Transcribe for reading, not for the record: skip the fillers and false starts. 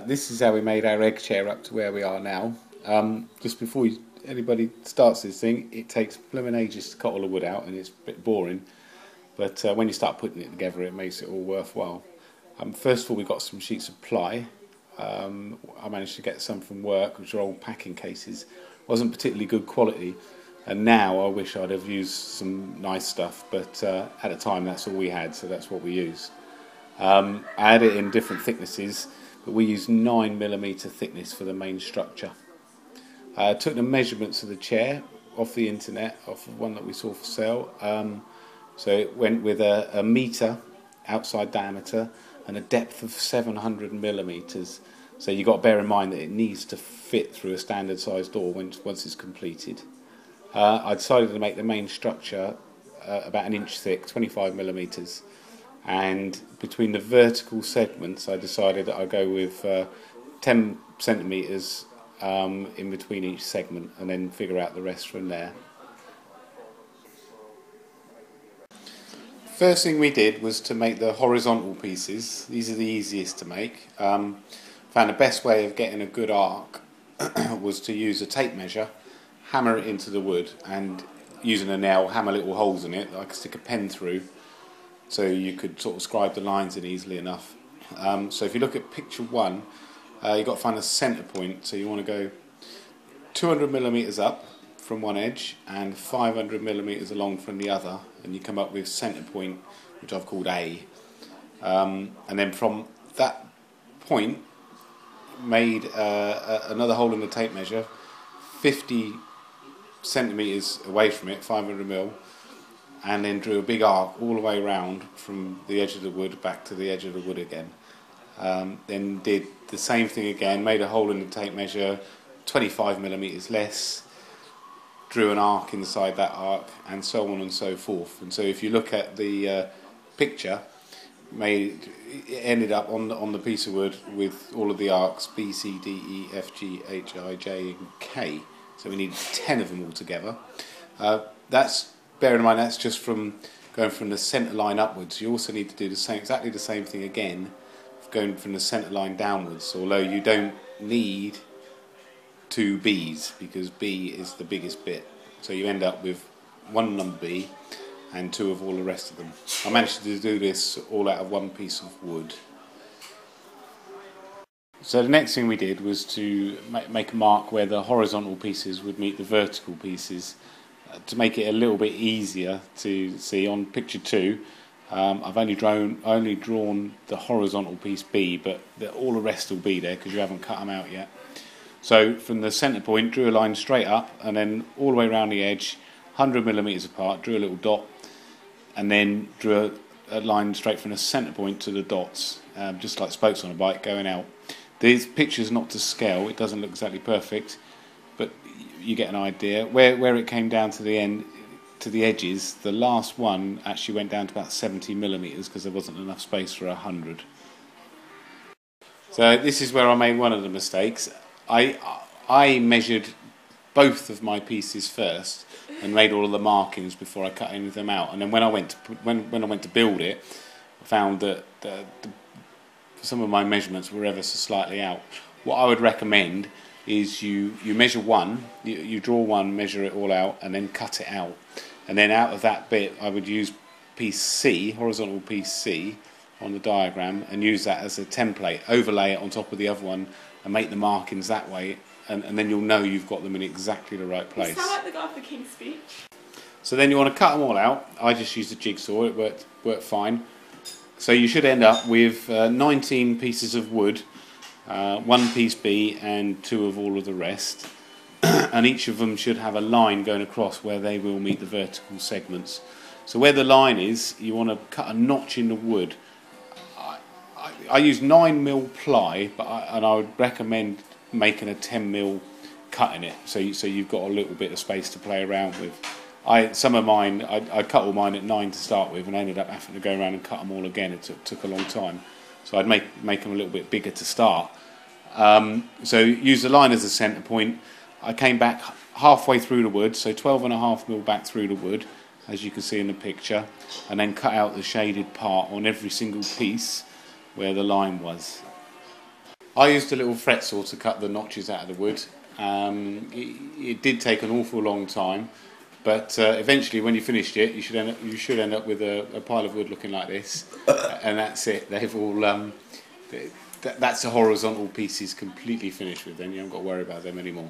This is how we made our egg chair up to where we are now. Just before anybody starts this thing, it takes blooming ages to cut all the wood out and it's a bit boring. But when you start putting it together, it makes it all worthwhile. First of all, we got some sheets of ply. I managed to get some from work, which are old packing cases. Wasn't particularly good quality, and now I wish I'd have used some nice stuff. But at the time, that's all we had, so that's what we used. I had it in different thicknesses, but we used 9mm thickness for the main structure. I took the measurements of the chair off the internet, off of one that we saw for sale. So it went with a metre outside diameter and a depth of 700mm. So you've got to bear in mind that it needs to fit through a standard sized door once it's completed. I decided to make the main structure about an inch thick, 25mm. And between the vertical segments, I decided that I'd go with 10 centimetres in between each segment, and then figure out the rest from there. First thing we did was to make the horizontal pieces. These are the easiest to make. Found the best way of getting a good arc was to use a tape measure, hammer it into the wood, and using a nail hammer little holes in it that I could stick a pen through, so you could sort of scribe the lines in easily enough. So if you look at picture 1, you've got to find a centre point. So you want to go 200mm up from one edge and 500mm along from the other, and you come up with centre point, which I've called A. And then from that point, made another hole in the tape measure, 50 centimetres away from it, 500mm, and then drew a big arc all the way around from the edge of the wood back to the edge of the wood again. Then did the same thing again, made a hole in the tape measure, 25mm less, drew an arc inside that arc, and so on and so forth. And so if you look at the picture, it ended up on the piece of wood with all of the arcs B, C, D, E, F, G, H, I, J and K. So we needed 10 of them all together. Bear in mind, that's just from going from the centre line upwards. You also need to do exactly the same thing again, going from the centre line downwards, although you don't need 2 B's, because B is the biggest bit. So you end up with 1 number B and 2 of all the rest of them. I managed to do this all out of 1 piece of wood. So the next thing we did was to make a mark where the horizontal pieces would meet the vertical pieces. To make it a little bit easier to see, on picture 2, I've only drawn the horizontal piece B, but all the rest will be there because you haven't cut them out yet. So from the centre point, drew a line straight up, and then all the way around the edge, 100mm apart, drew a little dot, and then drew a line straight from the centre point to the dots, just like spokes on a bike going out. This picture's not to scale, it doesn't look exactly perfect, but you get an idea. Where it came down to the end, to the edges, the last one actually went down to about 70mm because there wasn't enough space for 100. So this is where I made one of the mistakes. I measured both of my pieces first and made all of the markings before I cut any of them out. And then when I went to build it, I found that some of my measurements were ever so slightly out. What I would recommend is you measure one, you draw one, measure it all out, and then cut it out. And then out of that bit, I would use piece C, horizontal piece C, on the diagram, and use that as a template, overlay it on top of the other one, and make the markings that way, and then you'll know you've got them in exactly the right place. You sound like the guy of the King's Speech. So then you want to cut them all out. I just used a jigsaw, it worked fine. So you should end up with 19 pieces of wood, 1 piece B and 2 of all of the rest, and each of them should have a line going across where they will meet the vertical segments. So where the line is, you want to cut a notch in the wood. I use 9mm ply, and I would recommend making a 10mm cut in it, so you've got a little bit of space to play around with. Some of mine, I cut all mine at 9 to start with, and I ended up having to go around and cut them all again. It took a long time, so I'd make them a little bit bigger to start. So use the line as a centre point. I came back halfway through the wood, so 12.5mm back through the wood, as you can see in the picture, and then cut out the shaded part on every single piece where the line was. I used a little fret saw to cut the notches out of the wood. It did take an awful long time, but eventually when you finished it, you should end up with a pile of wood looking like this, and that's it. They've all that's the horizontal pieces completely finished with. Then you haven't got to worry about them anymore.